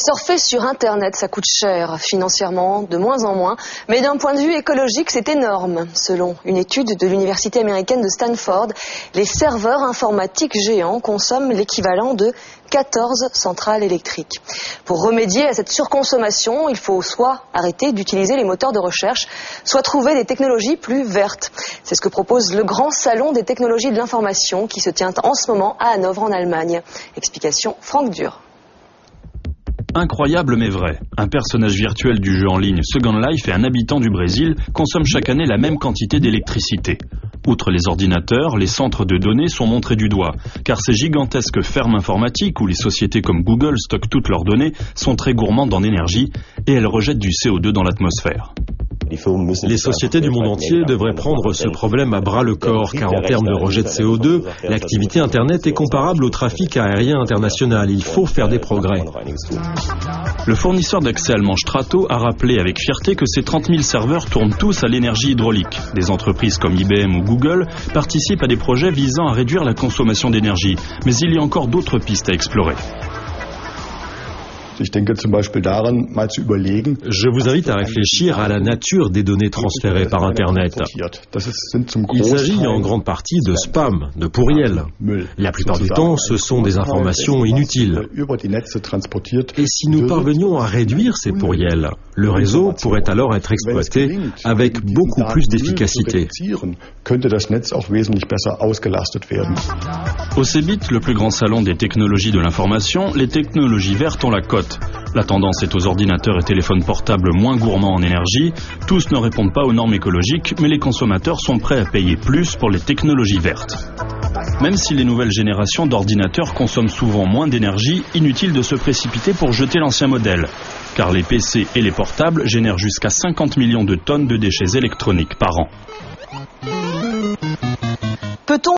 Surfer sur Internet, ça coûte cher, financièrement, de moins en moins. Mais d'un point de vue écologique, c'est énorme. Selon une étude de l'université américaine de Stanford, les serveurs informatiques géants consomment l'équivalent de 14 centrales électriques. Pour remédier à cette surconsommation, il faut soit arrêter d'utiliser les moteurs de recherche, soit trouver des technologies plus vertes. C'est ce que propose le grand salon des technologies de l'information qui se tient en ce moment à Hanovre en Allemagne. Explication Franck Dur. Incroyable mais vrai. Un personnage virtuel du jeu en ligne Second Life et un habitant du Brésil consomment chaque année la même quantité d'électricité. Outre les ordinateurs, les centres de données sont montrés du doigt, car ces gigantesques fermes informatiques où les sociétés comme Google stockent toutes leurs données sont très gourmandes en énergie et elles rejettent du CO2 dans l'atmosphère. Les sociétés du monde entier devraient prendre ce problème à bras le corps, car en termes de rejet de CO2, l'activité Internet est comparable au trafic aérien international. Il faut faire des progrès. Le fournisseur d'accès allemand Strato a rappelé avec fierté que ses 30 000 serveurs tournent tous à l'énergie hydraulique. Des entreprises comme IBM ou Google participent à des projets visant à réduire la consommation d'énergie. Mais il y a encore d'autres pistes à explorer. Je vous invite à réfléchir à la nature des données transférées par Internet. Il s'agit en grande partie de spam, de pourriel. La plupart du temps, ce sont des informations inutiles. Et si nous parvenions à réduire ces pourriels, le réseau pourrait alors être exploité avec beaucoup plus d'efficacité. Au CeBIT, le plus grand salon des technologies de l'information, les technologies vertes ont la cote. La tendance est aux ordinateurs et téléphones portables moins gourmands en énergie. Tous ne répondent pas aux normes écologiques, mais les consommateurs sont prêts à payer plus pour les technologies vertes. Même si les nouvelles générations d'ordinateurs consomment souvent moins d'énergie, inutile de se précipiter pour jeter l'ancien modèle. Car les PC et les portables génèrent jusqu'à 50 millions de tonnes de déchets électroniques par an.